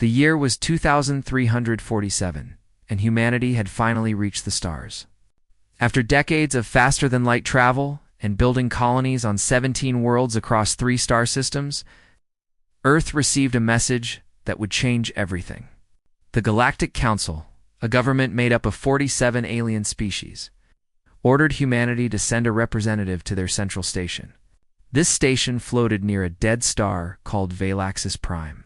The year was 2347, and humanity had finally reached the stars. After decades of faster-than-light travel and building colonies on 17 worlds across 3 star systems, Earth received a message that would change everything. The Galactic Council, a government made up of 47 alien species, ordered humanity to send a representative to their central station. This station floated near a dead star called Valaxis Prime,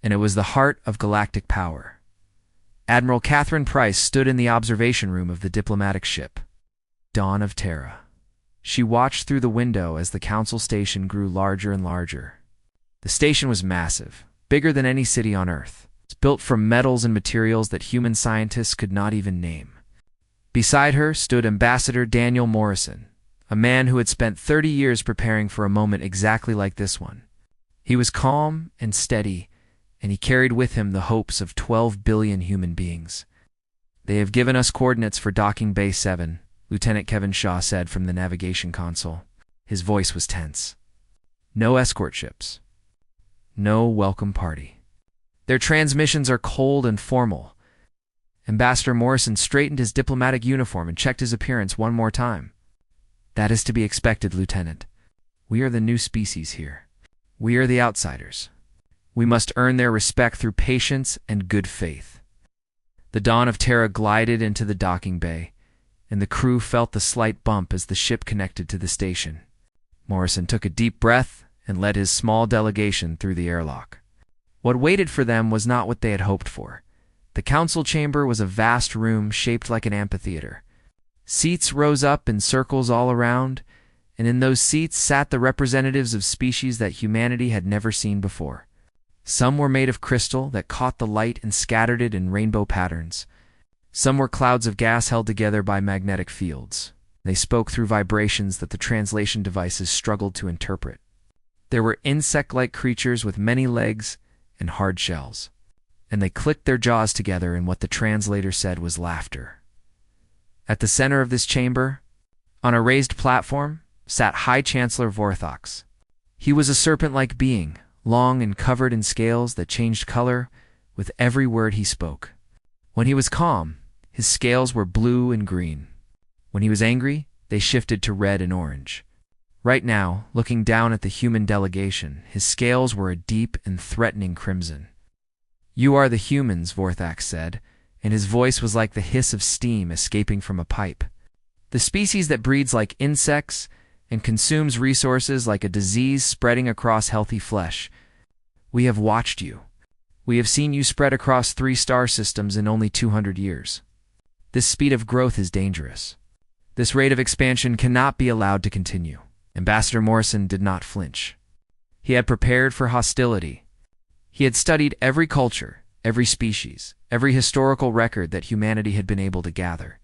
and it was the heart of galactic power. Admiral Catherine Price stood in the observation room of the diplomatic ship, Dawn of Terra. She watched through the window as the council station grew larger and larger. The station was massive, bigger than any city on Earth. It's built from metals and materials that human scientists could not even name. Beside her stood Ambassador Daniel Morrison, a man who had spent 30 years preparing for a moment exactly like this one. He was calm and steady, and he carried with him the hopes of 12 billion human beings. "They have given us coordinates for Docking Bay 7, Lieutenant Kevin Shaw said from the navigation console. His voice was tense. No escort ships. No welcome party. Their transmissions are cold and formal. Ambassador Morrison straightened his diplomatic uniform and checked his appearance one more time. "That is to be expected, Lieutenant. We are the new species here. We are the outsiders. We must earn their respect through patience and good faith." The Dawn of Terra glided into the docking bay, and the crew felt the slight bump as the ship connected to the station. Morrison took a deep breath and led his small delegation through the airlock. What waited for them was not what they had hoped for. The council chamber was a vast room shaped like an amphitheater. Seats rose up in circles all around, and in those seats sat the representatives of species that humanity had never seen before. Some were made of crystal that caught the light and scattered it in rainbow patterns. Some were clouds of gas held together by magnetic fields. They spoke through vibrations that the translation devices struggled to interpret. There were insect-like creatures with many legs and hard shells, and they clicked their jaws together in what the translator said was laughter. At the center of this chamber, on a raised platform, sat High Chancellor Vorthox. He was a serpent-like being, long and covered in scales that changed color with every word he spoke. When he was calm, his scales were blue and green. When he was angry, they shifted to red and orange. Right now, looking down at the human delegation, his scales were a deep and threatening crimson. "You are the humans," Vorthax said, and his voice was like the hiss of steam escaping from a pipe. "The species that breeds like insects and consumes resources like a disease spreading across healthy flesh. We have watched you. We have seen you spread across 3 star systems in only 200 years. This speed of growth is dangerous. This rate of expansion cannot be allowed to continue." Ambassador Morrison did not flinch. He had prepared for hostility. He had studied every culture, every species, every historical record that humanity had been able to gather.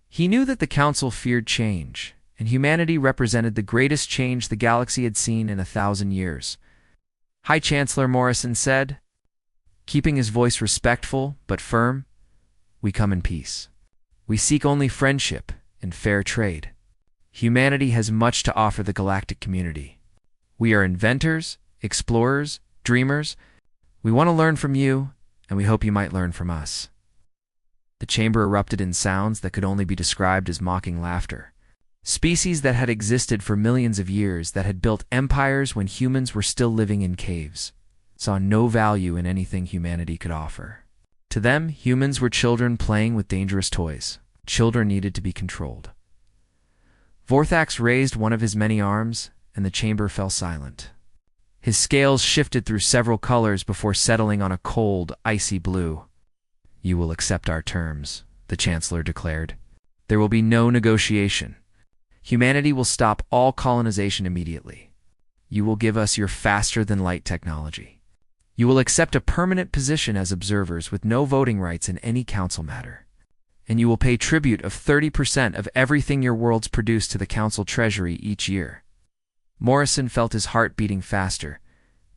He knew that the Council feared change, and humanity represented the greatest change the galaxy had seen in 1,000 years. High Chancellor Morrison said, keeping his voice respectful but firm, "We come in peace. We seek only friendship and fair trade. Humanity has much to offer the galactic community. We are inventors, explorers, dreamers. We want to learn from you, and we hope you might learn from us." The chamber erupted in sounds that could only be described as mocking laughter. Species that had existed for millions of years, that had built empires when humans were still living in caves, saw no value in anything humanity could offer. To them, humans were children playing with dangerous toys. Children needed to be controlled. Vorthax raised one of his many arms, and the chamber fell silent. His scales shifted through several colors before settling on a cold, icy blue. "You will accept our terms," the Chancellor declared. "There will be no negotiation. Humanity will stop all colonization immediately. You will give us your faster-than-light technology. You will accept a permanent position as observers with no voting rights in any council matter. And you will pay tribute of 30% of everything your worlds produce to the council treasury each year." Morrison felt his heart beating faster,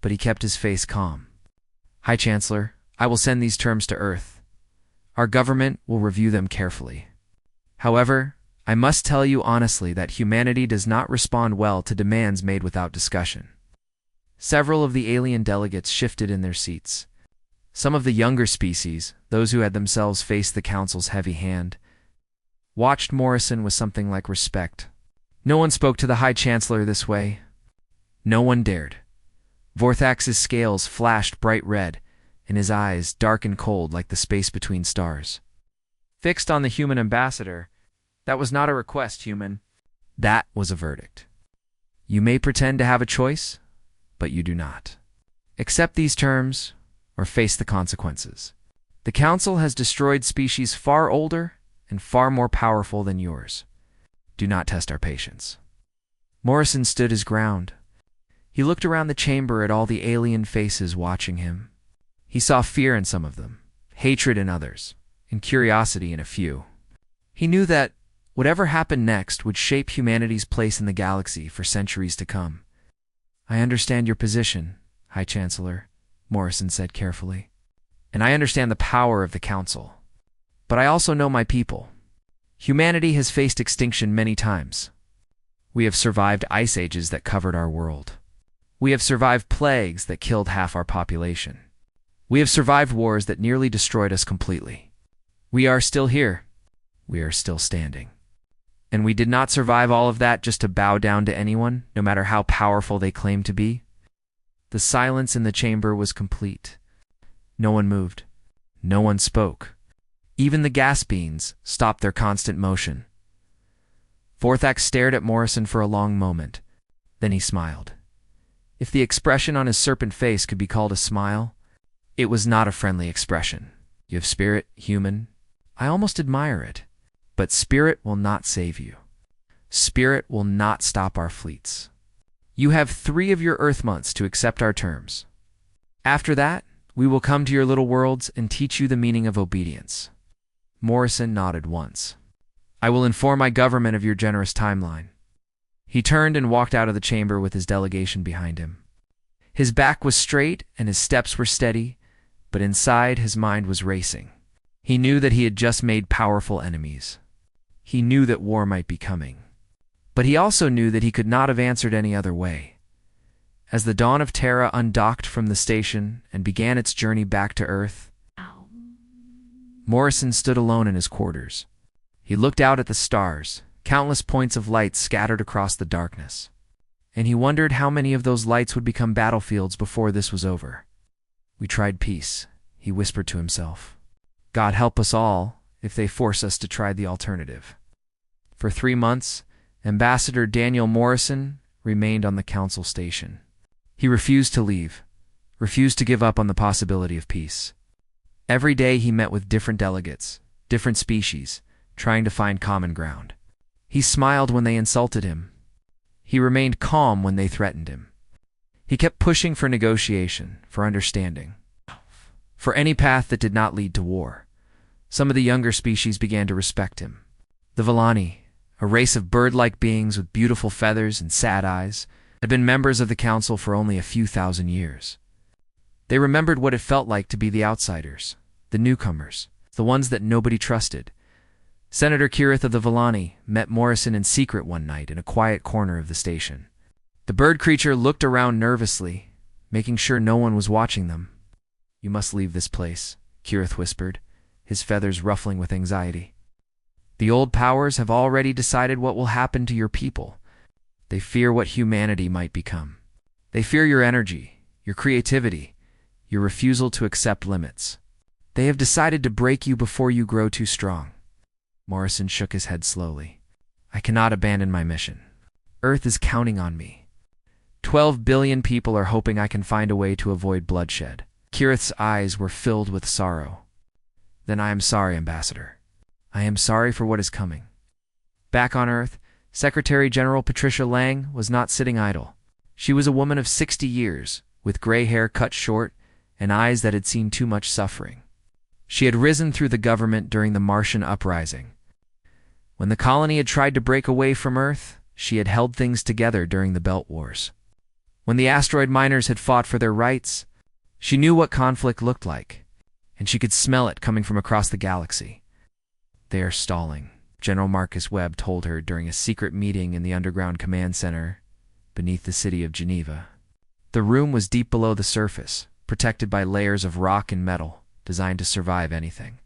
but he kept his face calm. "High Chancellor, I will send these terms to Earth. Our government will review them carefully. However, I must tell you honestly that humanity does not respond well to demands made without discussion." Several of the alien delegates shifted in their seats. Some of the younger species, those who had themselves faced the Council's heavy hand, watched Morrison with something like respect. No one spoke to the High Chancellor this way. No one dared. Vorthax's scales flashed bright red, and his eyes, dark and cold like the space between stars, fixed on the human ambassador. That was not a request, human. That was a verdict. You may pretend to have a choice, but you do not. Accept these terms, or face the consequences. The Council has destroyed species far older and far more powerful than yours. Do not test our patience. Morrison stood his ground. He looked around the chamber at all the alien faces watching him. He saw fear in some of them, hatred in others, and curiosity in a few. He knew that whatever happened next would shape humanity's place in the galaxy for centuries to come. I understand your position, High Chancellor, Morrison said carefully. And I understand the power of the Council. But I also know my people. Humanity has faced extinction many times. We have survived ice ages that covered our world. We have survived plagues that killed half our population. We have survived wars that nearly destroyed us completely. We are still here. We are still standing. And we did not survive all of that just to bow down to anyone, no matter how powerful they claimed to be. The silence in the chamber was complete. No one moved. No one spoke. Even the gas beans stopped their constant motion. Vorthax stared at Morrison for a long moment. Then he smiled. If the expression on his serpent face could be called a smile, it was not a friendly expression. You have spirit, human. I almost admire it. But spirit will not save you. Spirit will not stop our fleets. You have 3 of your Earth months to accept our terms. After that, we will come to your little worlds and teach you the meaning of obedience. Morrison nodded once. I will inform my government of your generous timeline. He turned and walked out of the chamber with his delegation behind him. His back was straight and his steps were steady, but inside his mind was racing. He knew that he had just made powerful enemies. He knew that war might be coming. But he also knew that he could not have answered any other way. As the Dawn of Terra undocked from the station and began its journey back to Earth, Morrison stood alone in his quarters. He looked out at the stars, countless points of light scattered across the darkness. And he wondered how many of those lights would become battlefields before this was over. We tried peace, he whispered to himself. God help us all if they force us to try the alternative. For 3 months, Ambassador Daniel Morrison remained on the Council station. He refused to leave, refused to give up on the possibility of peace. Every day he met with different delegates, different species, trying to find common ground. He smiled when they insulted him. He remained calm when they threatened him. He kept pushing for negotiation, for understanding, for any path that did not lead to war. Some of the younger species began to respect him. The Villani, a race of bird-like beings with beautiful feathers and sad eyes, had been members of the Council for only a few thousand years. They remembered what it felt like to be the outsiders, the newcomers, the ones that nobody trusted. Senator Kirith of the Villani met Morrison in secret one night in a quiet corner of the station. The bird creature looked around nervously, making sure no one was watching them. You must leave this place, Kirith whispered, his feathers ruffling with anxiety. The old powers have already decided what will happen to your people. They fear what humanity might become. They fear your energy, your creativity, your refusal to accept limits. They have decided to break you before you grow too strong. Morrison shook his head slowly. I cannot abandon my mission. Earth is counting on me. 12 billion people are hoping I can find a way to avoid bloodshed. Kirith's eyes were filled with sorrow. Then I am sorry, Ambassador. I am sorry for what is coming. Back on Earth, Secretary General Patricia Lang was not sitting idle. She was a woman of 60 years, with gray hair cut short and eyes that had seen too much suffering. She had risen through the government during the Martian uprising. When the colony had tried to break away from Earth, she had held things together during the Belt Wars. When the asteroid miners had fought for their rights, she knew what conflict looked like, and she could smell it coming from across the galaxy. They are stalling, General Marcus Webb told her during a secret meeting in the underground command center beneath the city of Geneva. The room was deep below the surface, protected by layers of rock and metal, designed to survive anything.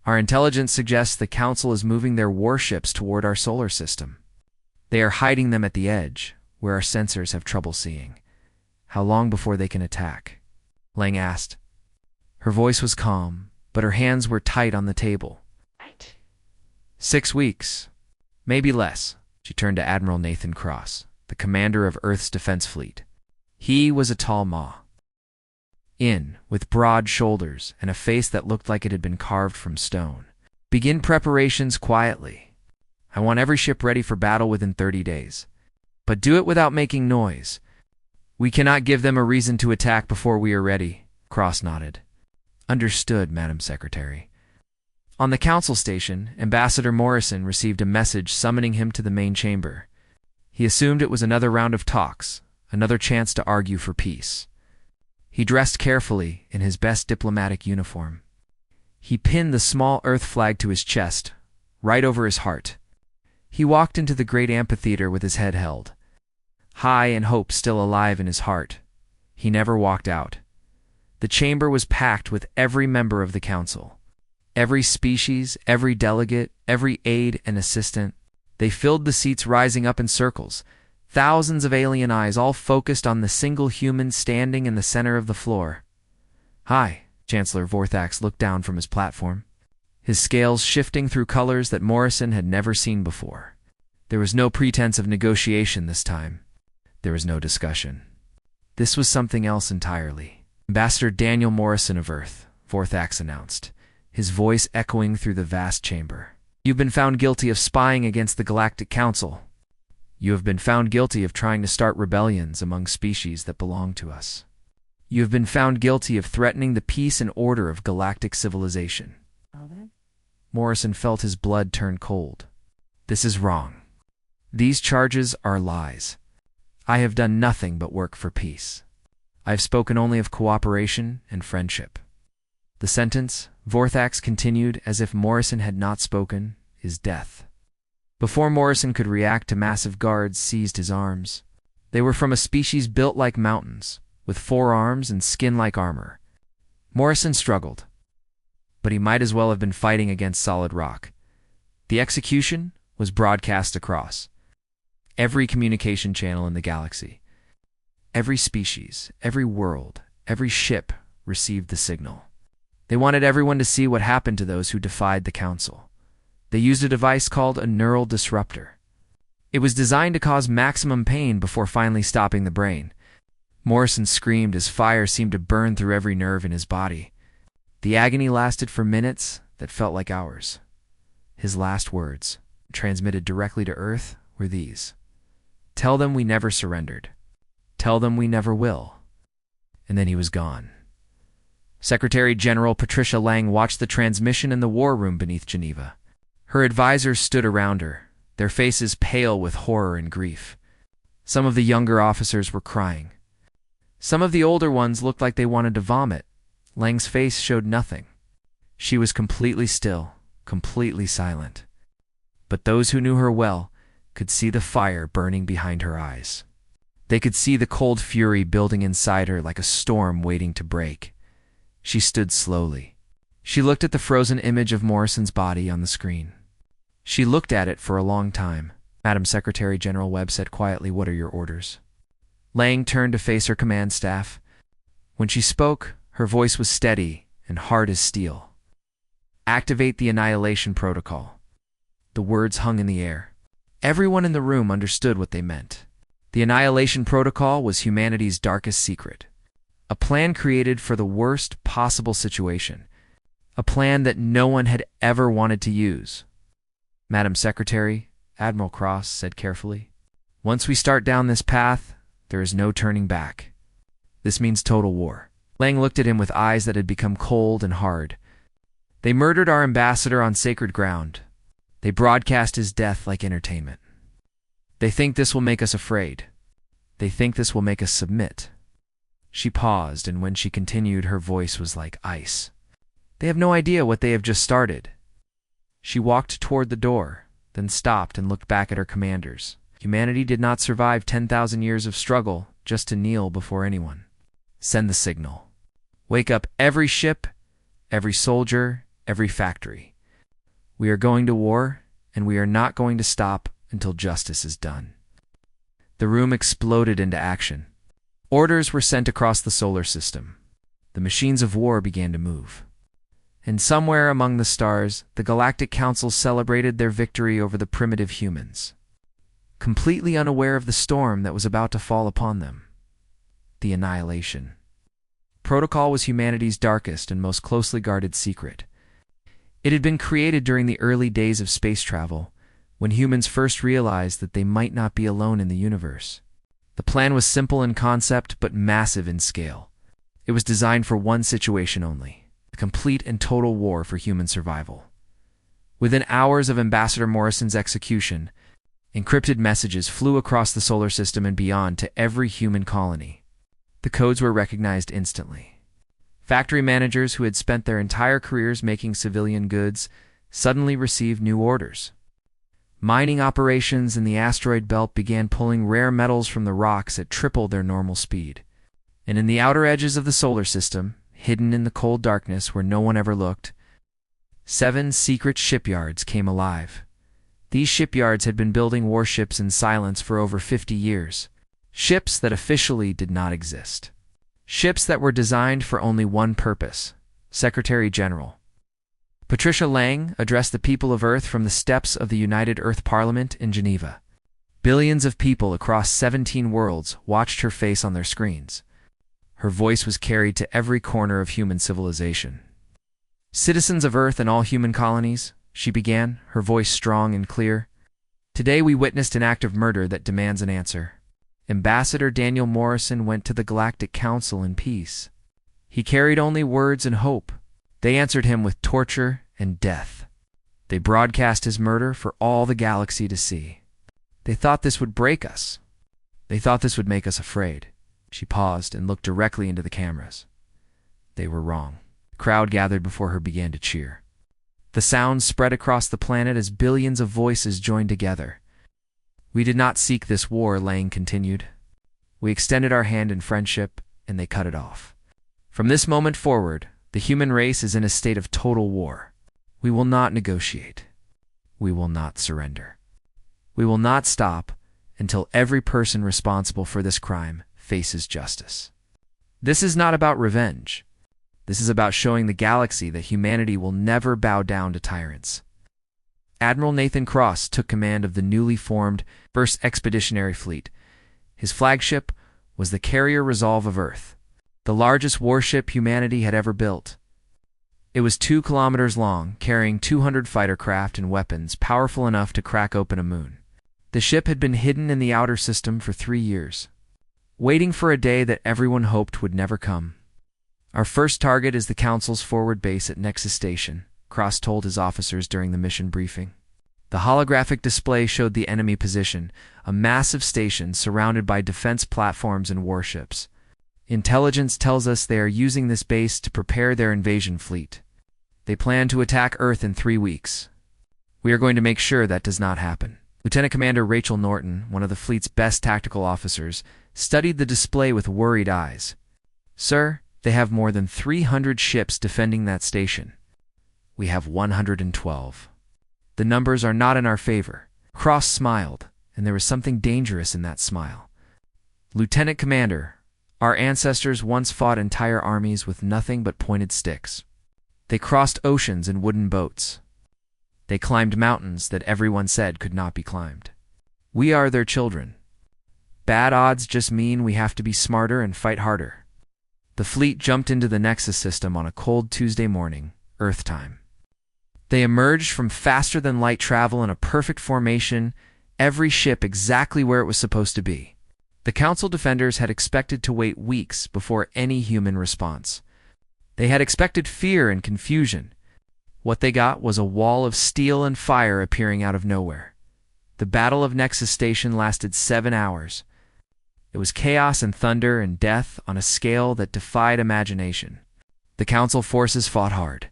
Our intelligence suggests the Council is moving their warships toward our solar system. They are hiding them at the edge, where our sensors have trouble seeing. How long before they can attack? Lang asked. Her voice was calm, but her hands were tight on the table. 6 weeks. Maybe less. She turned to Admiral Nathan Cross, the commander of Earth's defense fleet. He was a tall maw, with broad shoulders and a face that looked like it had been carved from stone. Begin preparations quietly. I want every ship ready for battle within 30 days. But do it without making noise. We cannot give them a reason to attack before we are ready. Cross nodded. Understood, Madam Secretary. On the council station, Ambassador Morrison received a message summoning him to the main chamber. He assumed it was another round of talks, another chance to argue for peace. He dressed carefully in his best diplomatic uniform. He pinned the small Earth flag to his chest, right over his heart. He walked into the great amphitheater with his head held high and hope still alive in his heart. He never walked out. The chamber was packed with every member of the council. Every species, every delegate, every aide and assistant. They filled the seats, rising up in circles. Thousands of alien eyes, all focused on the single human standing in the center of the floor. Hi, Chancellor Vorthax looked down from his platform, his scales shifting through colors that Morrison had never seen before. There was no pretense of negotiation this time. There was no discussion. This was something else entirely. Ambassador Daniel Morrison of Earth, Vorthax announced, his voice echoing through the vast chamber. You've been found guilty of spying against the Galactic Council. You have been found guilty of trying to start rebellions among species that belong to us. You have been found guilty of threatening the peace and order of galactic civilization. Morrison felt his blood turn cold. This is wrong. These charges are lies. I have done nothing but work for peace. I have spoken only of cooperation and friendship. The sentence, Vorthax continued as if Morrison had not spoken, is death. Before Morrison could react, massive guards seized his arms. They were from a species built like mountains, with 4 arms and skin like armor. Morrison struggled, but he might as well have been fighting against solid rock. The execution was broadcast across every communication channel in the galaxy. Every species, every world, every ship received the signal. They wanted everyone to see what happened to those who defied the Council. They used a device called a neural disruptor. It was designed to cause maximum pain before finally stopping the brain. Morrison screamed as fire seemed to burn through every nerve in his body. The agony lasted for minutes that felt like hours. His last words, transmitted directly to Earth, were these: "Tell them we never surrendered. Tell them we never will." And then he was gone. Secretary General Patricia Lang watched the transmission in the war room beneath Geneva. Her advisors stood around her, their faces pale with horror and grief. Some of the younger officers were crying. Some of the older ones looked like they wanted to vomit. Lang's face showed nothing. She was completely still, completely silent. But those who knew her well could see the fire burning behind her eyes. They could see the cold fury building inside her like a storm waiting to break. She stood slowly. She looked at the frozen image of Morrison's body on the screen. She looked at it for a long time. Madam Secretary General Webb said quietly, "What are your orders?" Lang turned to face her command staff. When she spoke, her voice was steady and hard as steel. "Activate the Annihilation Protocol." The words hung in the air. Everyone in the room understood what they meant. The Annihilation Protocol was humanity's darkest secret. A plan created for the worst possible situation. A plan that no one had ever wanted to use. "Madam Secretary," Admiral Cross said carefully, "once we start down this path, there is no turning back. This means total war." Lang looked at him with eyes that had become cold and hard. "They murdered our ambassador on sacred ground. They broadcast his death like entertainment. They think this will make us afraid. They think this will make us submit." She paused, and when she continued, her voice was like ice. "They have no idea what they have just started." She walked toward the door, then stopped and looked back at her commanders. Humanity did not survive 10,000 years of struggle just to kneel before anyone. "Send the signal." Wake up every ship, every soldier, every factory. We are going to war, and we are not going to stop until justice is done." The room exploded into action. Orders were sent across the solar system. The machines of war began to move. And somewhere among the stars, the Galactic Council celebrated their victory over the primitive humans, completely unaware of the storm that was about to fall upon them: the annihilation. Protocol was humanity's darkest and most closely guarded secret. It had been created during the early days of space travel, when humans first realized that they might not be alone in the universe. The plan was simple in concept, but massive in scale. It was designed for one situation only: a complete and total war for human survival. Within hours of Ambassador Morrison's execution, encrypted messages flew across the solar system and beyond to every human colony. The codes were recognized instantly. Factory managers who had spent their entire careers making civilian goods suddenly received new orders. Mining operations in the asteroid belt began pulling rare metals from the rocks at triple their normal speed. And in the outer edges of the solar system, hidden in the cold darkness where no one ever looked, 7 secret shipyards came alive. These shipyards had been building warships in silence for over 50 years. Ships that officially did not exist. Ships that were designed for only one purpose: Secretary General. Patricia Lang addressed the people of Earth from the steps of the United Earth Parliament in Geneva. Billions of people across 17 worlds watched her face on their screens. Her voice was carried to every corner of human civilization. "Citizens of Earth and all human colonies," she began, her voice strong and clear, "today we witnessed an act of murder that demands an answer. Ambassador Daniel Morrison went to the Galactic Council in peace. He carried only words and hope. They answered him with torture and death. They broadcast his murder for all the galaxy to see. They thought this would break us. They thought this would make us afraid." She paused and looked directly into the cameras. They were wrong. The crowd gathered before her began to cheer. The sound spread across the planet as billions of voices joined together. "We did not seek this war," Lang continued. "We extended our hand in friendship, and they cut it off. From this moment forward, the human race is in a state of total war. We will not negotiate. We will not surrender. We will not stop until every person responsible for this crime faces justice. This is not about revenge. This is about showing the galaxy that humanity will never bow down to tyrants." Admiral Nathan Cross took command of the newly formed 1st Expeditionary Fleet. His flagship was the carrier Resolve of Earth, the largest warship humanity had ever built. It was 2 kilometers long, carrying 200 fighter craft and weapons powerful enough to crack open a moon. The ship had been hidden in the outer system for 3 years, waiting for a day that everyone hoped would never come. "Our first target is the Council's forward base at Nexus Station," Cross told his officers during the mission briefing. The holographic display showed the enemy position, a massive station surrounded by defense platforms and warships. "Intelligence tells us they are using this base to prepare their invasion fleet. They plan to attack Earth in 3 weeks. We are going to make sure that does not happen." Lieutenant Commander Rachel Norton, one of the fleet's best tactical officers, studied the display with worried eyes. "Sir, they have more than 300 ships defending that station. We have 112. The numbers are not in our favor." Cross smiled, and there was something dangerous in that smile. "Lieutenant Commander, our ancestors once fought entire armies with nothing but pointed sticks. They crossed oceans in wooden boats. They climbed mountains that everyone said could not be climbed. We are their children. Bad odds just mean we have to be smarter and fight harder." The fleet jumped into the Nexus system on a cold Tuesday morning, Earth time. They emerged from faster-than-light travel in a perfect formation, every ship exactly where it was supposed to be. The Council defenders had expected to wait weeks before any human response. They had expected fear and confusion. What they got was a wall of steel and fire appearing out of nowhere. The Battle of Nexus Station lasted 7 hours. It was chaos and thunder and death on a scale that defied imagination. The Council forces fought hard.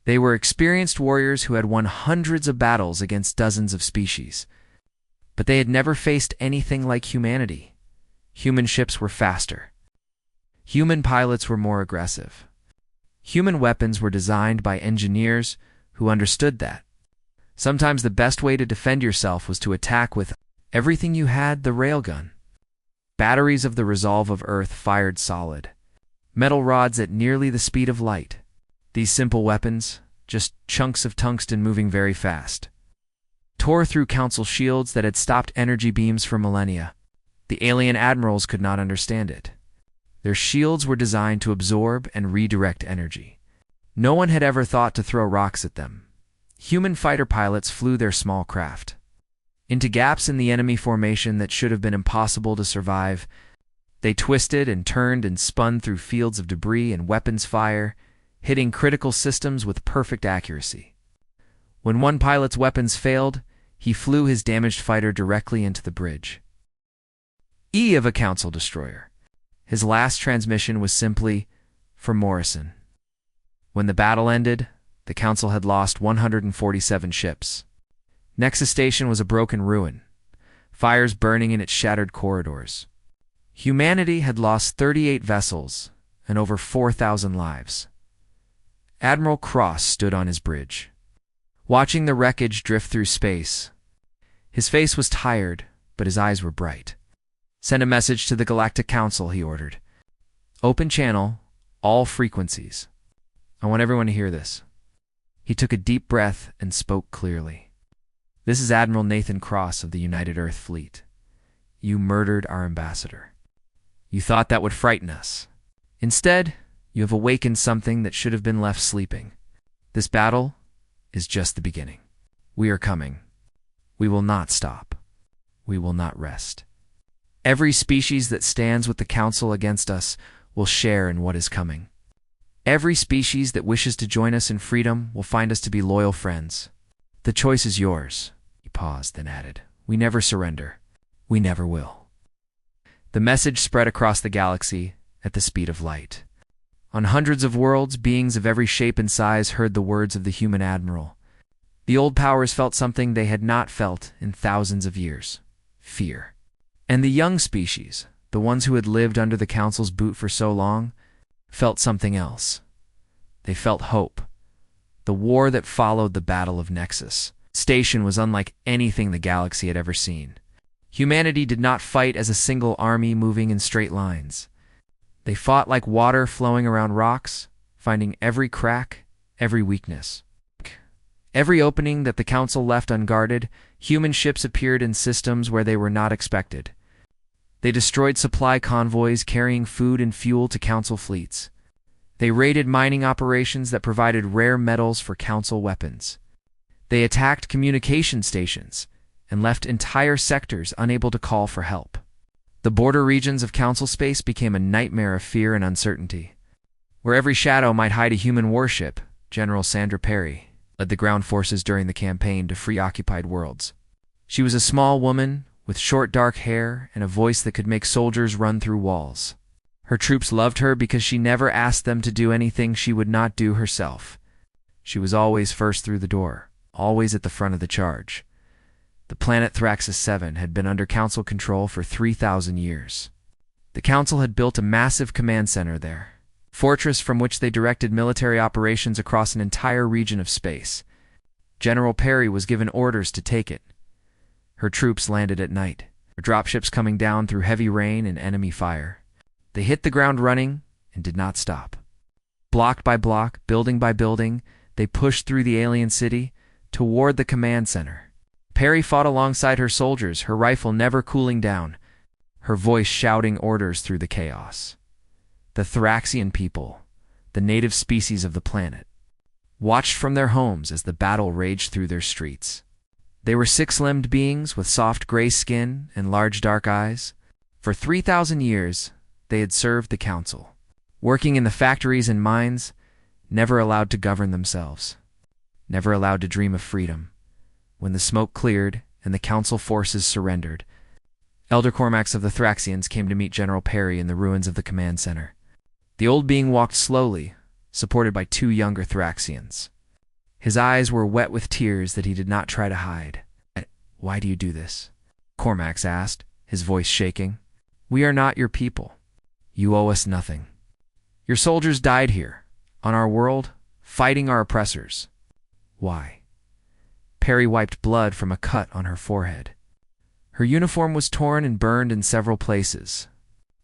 They were experienced warriors who had won hundreds of battles against dozens of species. But they had never faced anything like humanity. Human ships were faster. Human pilots were more aggressive. Human weapons were designed by engineers who understood that. Sometimes the best way to defend yourself was to attack with everything you had, the railgun. Batteries of the resolve of Earth fired solid. Metal rods at nearly the speed of light. These simple weapons, just chunks of tungsten moving very fast, tore through Council shields that had stopped energy beams for millennia. The alien admirals could not understand it. Their shields were designed to absorb and redirect energy. No one had ever thought to throw rocks at them. Human fighter pilots flew their small craft into gaps in the enemy formation that should have been impossible to survive. They twisted and turned and spun through fields of debris and weapons fire, hitting critical systems with perfect accuracy. When one pilot's weapons failed, he flew his damaged fighter directly into the bridge of a Council destroyer. His last transmission was simply, "For Morrison." When the battle ended, the Council had lost 147 ships. Nexus Station was a broken ruin, fires burning in its shattered corridors. Humanity had lost 38 vessels and over 4,000 lives. Admiral Cross stood on his bridge, watching the wreckage drift through space. His face was tired, but his eyes were bright. "Send a message to the Galactic Council," he ordered. "Open channel, all frequencies. I want everyone to hear this." He took a deep breath and spoke clearly. "This is Admiral Nathan Cross of the United Earth Fleet. You murdered our ambassador. You thought that would frighten us. Instead, you have awakened something that should have been left sleeping. This battle is just the beginning. We are coming. We will not stop. We will not rest. Every species that stands with the Council against us will share in what is coming. Every species that wishes to join us in freedom will find us to be loyal friends. The choice is yours." He paused, then added, "We never surrender. We never will." The message spread across the galaxy at the speed of light. On hundreds of worlds, beings of every shape and size heard the words of the human admiral. The old powers felt something they had not felt in thousands of years: fear. And the young species, the ones who had lived under the Council's boot for so long, felt something else. They felt hope. The war that followed the Battle of Nexus Station was unlike anything the galaxy had ever seen. Humanity did not fight as a single army moving in straight lines. They fought like water flowing around rocks, finding every crack, every weakness. Every opening that the Council left unguarded, human ships appeared in systems where they were not expected. They destroyed supply convoys carrying food and fuel to Council fleets. They raided mining operations that provided rare metals for Council weapons. They attacked communication stations and left entire sectors unable to call for help. The border regions of Council space became a nightmare of fear and uncertainty. Where every shadow might hide a human warship, General Sandra Perry led the ground forces during the campaign to free occupied worlds. She was a small woman with short dark hair and a voice that could make soldiers run through walls. Her troops loved her because she never asked them to do anything she would not do herself. She was always first through the door, always at the front of the charge. The planet Thraxis 7 had been under Council control for 3,000 years. The Council had built a massive command center there, fortress from which they directed military operations across an entire region of space. General Perry was given orders to take it. Her troops landed at night, their dropships coming down through heavy rain and enemy fire. They hit the ground running and did not stop. Block by block, building by building, they pushed through the alien city toward the command center. Perry fought alongside her soldiers, her rifle never cooling down, her voice shouting orders through the chaos. The Thraxian people, the native species of the planet, watched from their homes as the battle raged through their streets. They were six-limbed beings with soft gray skin and large dark eyes. For 3,000 years, they had served the Council, working in the factories and mines, never allowed to govern themselves, never allowed to dream of freedom. When the smoke cleared and the Council forces surrendered, Elder Cormax of the Thraxians came to meet General Perry in the ruins of the command center. The old being walked slowly, supported by two younger Thraxians. His eyes were wet with tears that he did not try to hide. "Why do you do this?" Cormax asked, his voice shaking. "We are not your people. You owe us nothing. Your soldiers died here, on our world, fighting our oppressors. Why? Perry wiped blood from a cut on her forehead. Her uniform was torn and burned in several places.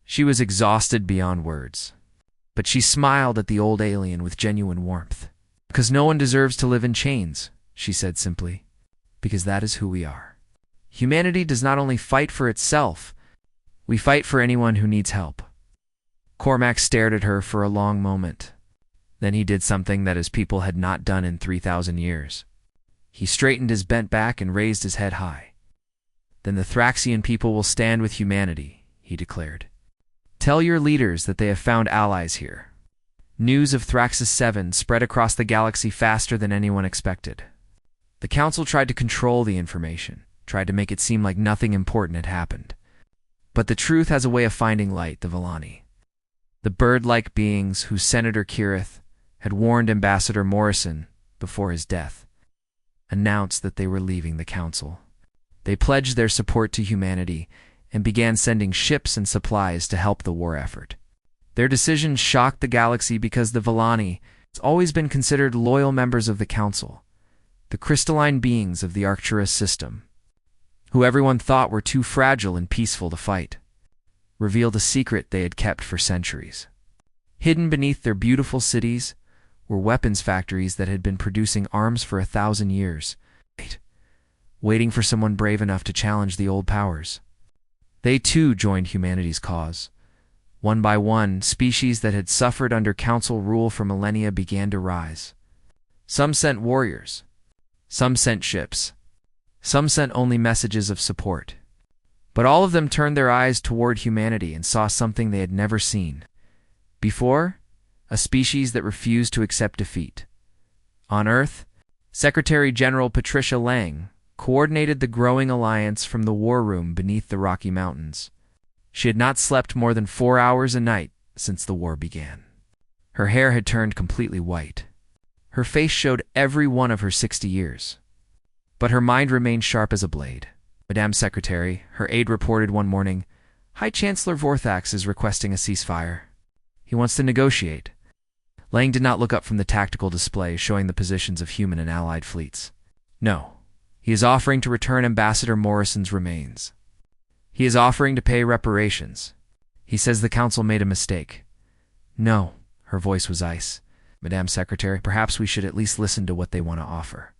She was exhausted beyond words. But she smiled at the old alien with genuine warmth. Because no one deserves to live in chains, she said simply. Because that is who we are. Humanity does not only fight for itself, we fight for anyone who needs help. Cormac stared at her for a long moment. Then he did something that his people had not done in 3,000 years. He straightened his bent back and raised his head high. Then the Thraxian people will stand with humanity, he declared. Tell your leaders that they have found allies here. News of Thraxus 7 spread across the galaxy faster than anyone expected. The Council tried to control the information, tried to make it seem like nothing important had happened. But the truth has a way of finding light, the Villani. The bird-like beings whose Senator Kirith had warned Ambassador Morrison before his death, announced that they were leaving the Council. They pledged their support to humanity and began sending ships and supplies to help the war effort. Their decision shocked the galaxy because the Villani has always been considered loyal members of the Council, the crystalline beings of the Arcturus system, who everyone thought were too fragile and peaceful to fight, revealed a secret they had kept for centuries. Hidden beneath their beautiful cities were weapons factories that had been producing arms for 1,000 years, waiting for someone brave enough to challenge the old powers. They too joined humanity's cause. One by one, species that had suffered under Council rule for millennia began to rise. Some sent warriors. Some sent ships. Some sent only messages of support. But all of them turned their eyes toward humanity and saw something they had never seen before, a species that refused to accept defeat. On Earth, Secretary General Patricia Lang coordinated the growing alliance from the war room beneath the Rocky Mountains. She had not slept more than 4 hours a night since the war began. Her hair had turned completely white. Her face showed every one of her 60 years. But her mind remained sharp as a blade. Madame Secretary, her aide reported one morning, High Chancellor Vorthax is requesting a ceasefire. He wants to negotiate. Lang did not look up from the tactical display showing the positions of human and allied fleets. No. He is offering to return Ambassador Morrison's remains. He is offering to pay reparations. He says the Council made a mistake. No, her voice was ice. Madame Secretary, perhaps we should at least listen to what they want to offer.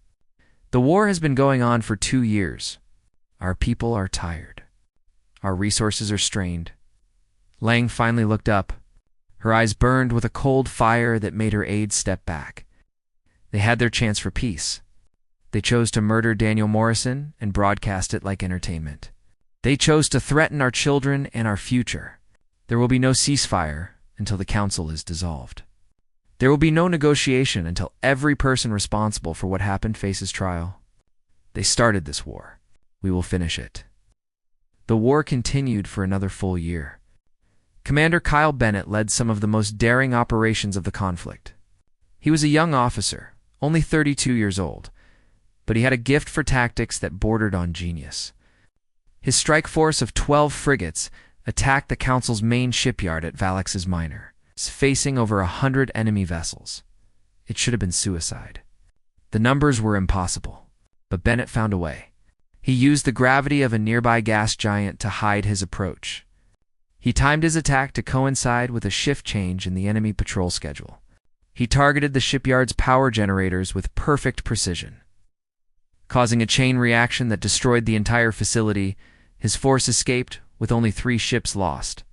The war has been going on for 2 years. Our people are tired. Our resources are strained. Lang finally looked up. Her eyes burned with a cold fire that made her aides step back. They had their chance for peace. They chose to murder Daniel Morrison and broadcast it like entertainment. They chose to threaten our children and our future. There will be no ceasefire until the Council is dissolved. There will be no negotiation until every person responsible for what happened faces trial. They started this war. We will finish it. The war continued for another full year. Commander Kyle Bennett led some of the most daring operations of the conflict. He was a young officer, only 32 years old, but he had a gift for tactics that bordered on genius. His strike force of 12 frigates attacked the Council's main shipyard at Valex's Minor, facing over 100 enemy vessels. It should have been suicide. The numbers were impossible, but Bennett found a way. He used the gravity of a nearby gas giant to hide his approach. He timed his attack to coincide with a shift change in the enemy patrol schedule. He targeted the shipyard's power generators with perfect precision. Causing a chain reaction that destroyed the entire facility, his force escaped with only 3 ships lost.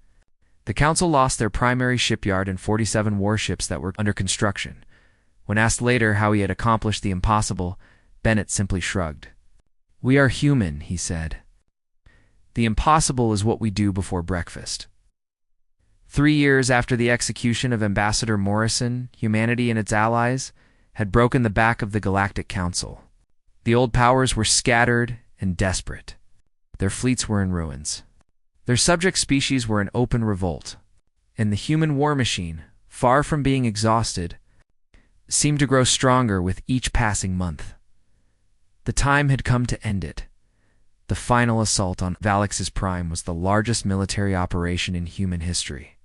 The Council lost their primary shipyard and 47 warships that were under construction. When asked later how he had accomplished the impossible, Bennett simply shrugged. We are human, he said. The impossible is what we do before breakfast. 3 years after the execution of Ambassador Morrison, humanity and its allies had broken the back of the Galactic Council. The old powers were scattered and desperate. Their fleets were in ruins. Their subject species were in open revolt, and the human war machine, far from being exhausted, seemed to grow stronger with each passing month. The time had come to end it. The final assault on Valex's Prime was the largest military operation in human history.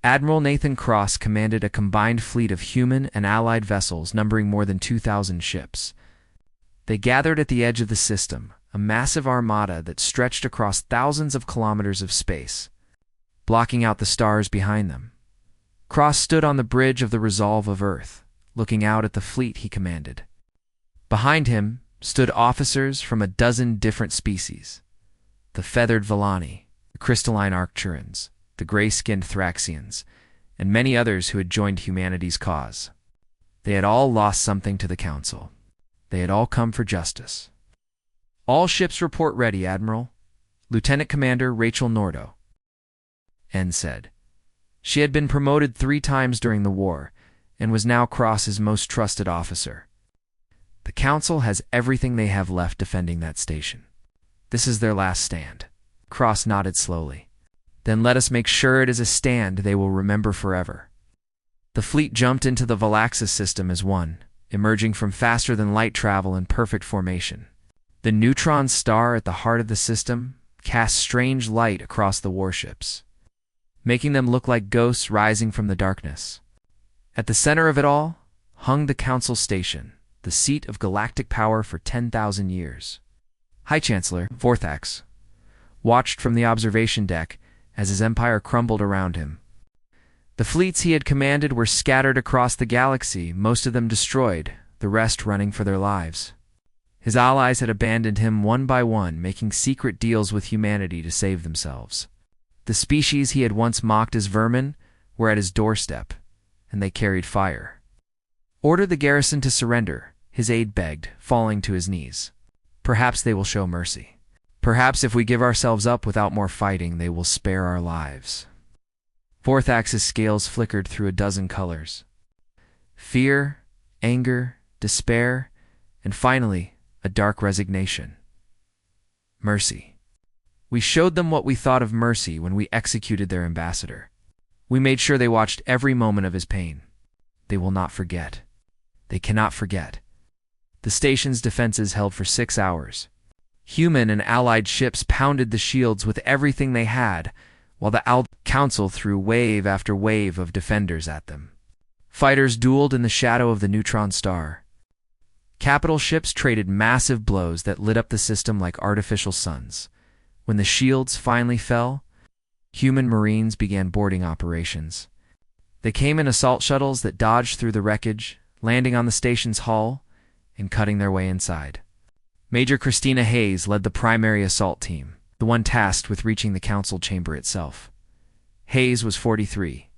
Admiral Nathan Cross commanded a combined fleet of human and allied vessels numbering more than 2,000 ships. They gathered at the edge of the system, a massive armada that stretched across thousands of kilometers of space, blocking out the stars behind them. Cross stood on the bridge of the Resolve of Earth, looking out at the fleet he commanded. Behind him stood officers from a dozen different species: the feathered Villani, the crystalline Arcturans, the gray-skinned Thraxians, and many others who had joined humanity's cause. They had all lost something to the Council. They had all come for justice. "All ships report ready, Admiral," Lieutenant Commander Rachel Nordo N said. She had been promoted 3 times during the war and was now Cross's most trusted officer. "The Council has everything they have left defending that station. This is their last stand." Cross nodded slowly. "Then let us make sure it is a stand they will remember forever." The fleet jumped into the Valaxis system as one, emerging from faster-than-light travel in perfect formation. The neutron star at the heart of the system cast strange light across the warships, making them look like ghosts rising from the darkness. At the center of it all hung the Council Station, the seat of galactic power for 10,000 years. High Chancellor Vorthax watched from the observation deck as his empire crumbled around him. The fleets he had commanded were scattered across the galaxy, most of them destroyed, the rest running for their lives. His allies had abandoned him one by one, making secret deals with humanity to save themselves. The species he had once mocked as vermin were at his doorstep, and they carried fire. "Order the garrison to surrender," his aide begged, falling to his knees. "Perhaps they will show mercy. Perhaps if we give ourselves up without more fighting, they will spare our lives." Vorthax's scales flickered through a dozen colors: fear, anger, despair, and finally, a dark resignation. Mercy. "We showed them what we thought of mercy when we executed their ambassador. We made sure they watched every moment of his pain. They will not forget. They cannot forget." The station's defenses held for 6 hours. Human and allied ships pounded the shields with everything they had, while the Council threw wave after wave of defenders at them. Fighters dueled in the shadow of the neutron star. Capital ships traded massive blows that lit up the system like artificial suns. When the shields finally fell, human Marines began boarding operations. They came in assault shuttles that dodged through the wreckage, landing on the station's hull and cutting their way inside. Major Christina Hayes led the primary assault team, the one tasked with reaching the Council chamber itself. Hayes was 43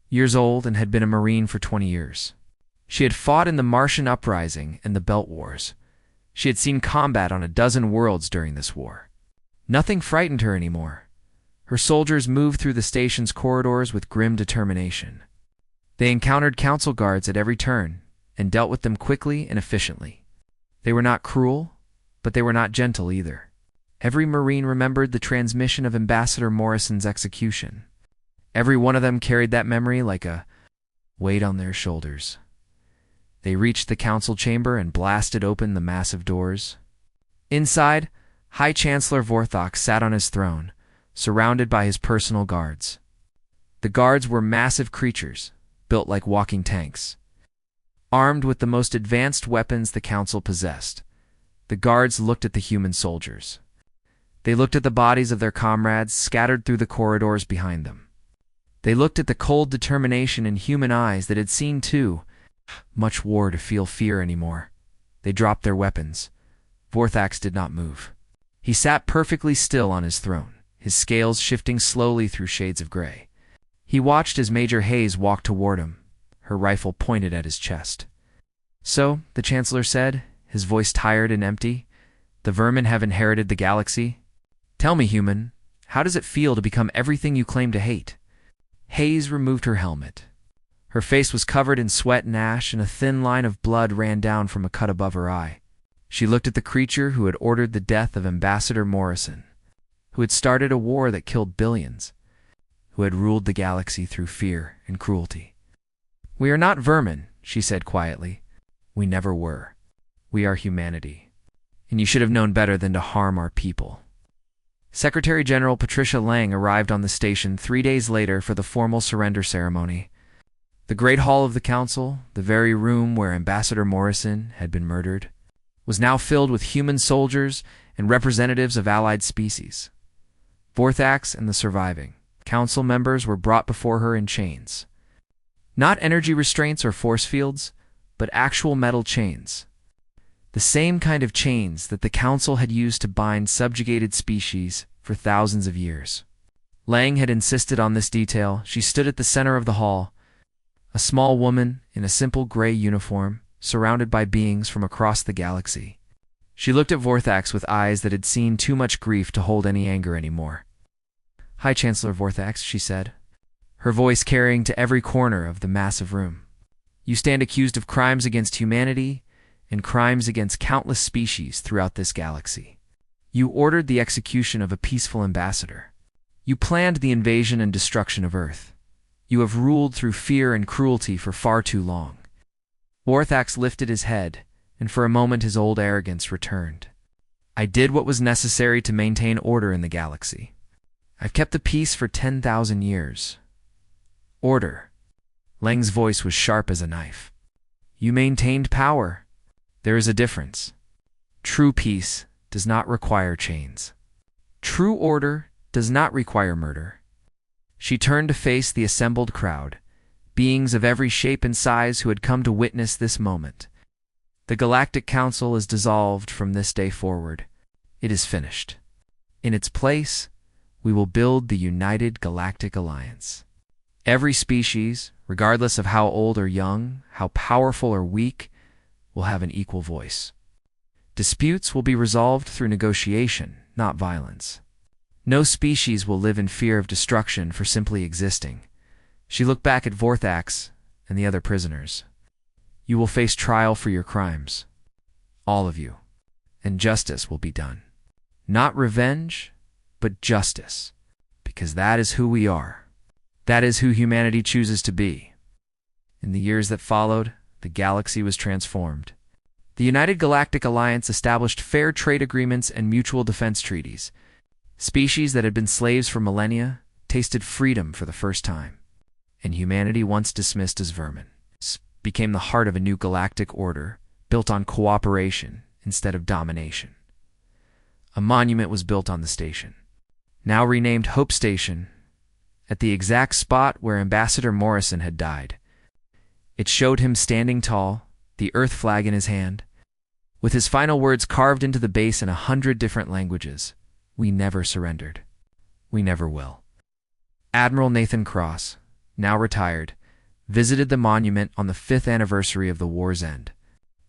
years old and had been a Marine for 20 years. She had fought in the Martian Uprising and the Belt Wars. She had seen combat on a dozen worlds during this war. Nothing frightened her anymore. Her soldiers moved through the station's corridors with grim determination. They encountered Council guards at every turn and dealt with them quickly and efficiently. They were not cruel, but they were not gentle either. Every Marine remembered the transmission of Ambassador Morrison's execution. Every one of them carried that memory like a weight on their shoulders. They reached the Council chamber and blasted open the massive doors. Inside, High Chancellor Vorthax sat on his throne, surrounded by his personal guards. The guards were massive creatures, built like walking tanks. Armed with the most advanced weapons the Council possessed, the guards looked at the human soldiers. They looked at the bodies of their comrades scattered through the corridors behind them. They looked at the cold determination in human eyes that had seen too much war to feel fear anymore. They dropped their weapons. Vorthax did not move. He sat perfectly still on his throne, his scales shifting slowly through shades of gray. He watched as Major Hayes walked toward him, her rifle pointed at his chest. "So," the Chancellor said, his voice tired and empty, "the vermin have inherited the galaxy? Tell me, human, how does it feel to become everything you claim to hate?" Hayes removed her helmet. Her face was covered in sweat and ash, and a thin line of blood ran down from a cut above her eye. She looked at the creature who had ordered the death of Ambassador Morrison, who had started a war that killed billions, who had ruled the galaxy through fear and cruelty. "We are not vermin," she said quietly. "We never were. We are humanity. And you should have known better than to harm our people." Secretary General Patricia Lang arrived on the station 3 days later for the formal surrender ceremony. The Great Hall of the Council, the very room where Ambassador Morrison had been murdered, was now filled with human soldiers and representatives of allied species. Vorthax and the surviving council members were brought before her in chains. Not energy restraints or force fields, but actual metal chains. The same kind of chains that the council had used to bind subjugated species for thousands of years. Lang had insisted on this detail. She stood at the center of the hall, a small woman in a simple gray uniform, surrounded by beings from across the galaxy. She looked at Vorthax with eyes that had seen too much grief to hold any anger anymore. "Hi, Chancellor Vorthax," she said, her voice carrying to every corner of the massive room. "You stand accused of crimes against humanity and crimes against countless species throughout this galaxy. You ordered the execution of a peaceful ambassador. You planned the invasion and destruction of Earth. You have ruled through fear and cruelty for far too long." Vorthax lifted his head, and for a moment his old arrogance returned. "I did what was necessary to maintain order in the galaxy. I've kept the peace for 10,000 years. Order." Lang's voice was sharp as a knife. "You maintained power. There is a difference. True peace does not require chains. True order does not require murder." She turned to face the assembled crowd, beings of every shape and size who had come to witness this moment. "The Galactic Council is dissolved from this day forward. It is finished. In its place, we will build the United Galactic Alliance. Every species, regardless of how old or young, how powerful or weak, will have an equal voice. Disputes will be resolved through negotiation, not violence. No species will live in fear of destruction for simply existing." She looked back at Vorthax and the other prisoners. "You will face trial for your crimes. All of you. And justice will be done. Not revenge, but justice. Because that is who we are. That is who humanity chooses to be." In the years that followed, the galaxy was transformed. The United Galactic Alliance established fair trade agreements and mutual defense treaties. Species that had been slaves for millennia tasted freedom for the first time. And humanity, once dismissed as vermin, became the heart of a new galactic order built on cooperation instead of domination. A monument was built on the station, now renamed Hope Station, at the exact spot where Ambassador Morrison had died. It showed him standing tall, the Earth flag in his hand, with his final words carved into the base in 100 different languages: "We never surrendered. We never will." Admiral Nathan Cross, now retired, visited the monument on the 5th anniversary of the war's end.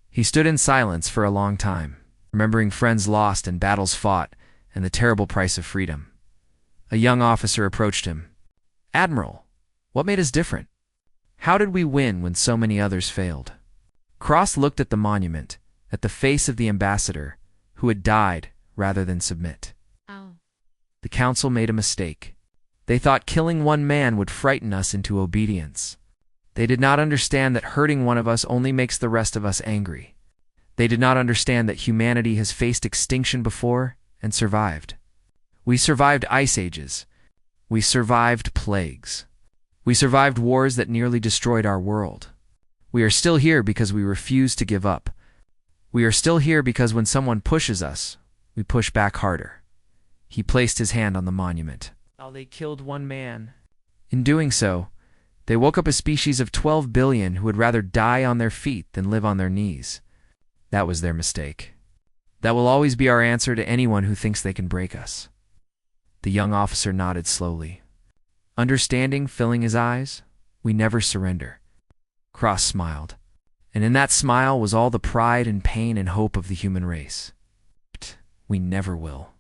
He stood in silence for a long time, remembering friends lost and battles fought and the terrible price of freedom. A young officer approached him. "Admiral, what made us different? How did we win when so many others failed?" Cross looked at the monument, at the face of the ambassador, who had died rather than submit. The council made a mistake. They thought killing one man would frighten us into obedience. They did not understand that hurting one of us only makes the rest of us angry. They did not understand that humanity has faced extinction before and survived. We survived ice ages. We survived plagues. We survived wars that nearly destroyed our world. We are still here because we refuse to give up. We are still here because when someone pushes us, we push back harder. He placed his hand on the monument. "Oh, they killed one man. In doing so, they woke up a species of 12 billion who would rather die on their feet than live on their knees. That was their mistake. That will always be our answer to anyone who thinks they can break us." The young officer nodded slowly, understanding filling his eyes. "We never surrender." Cross smiled, and in that smile was all the pride and pain and hope of the human race. "We never will."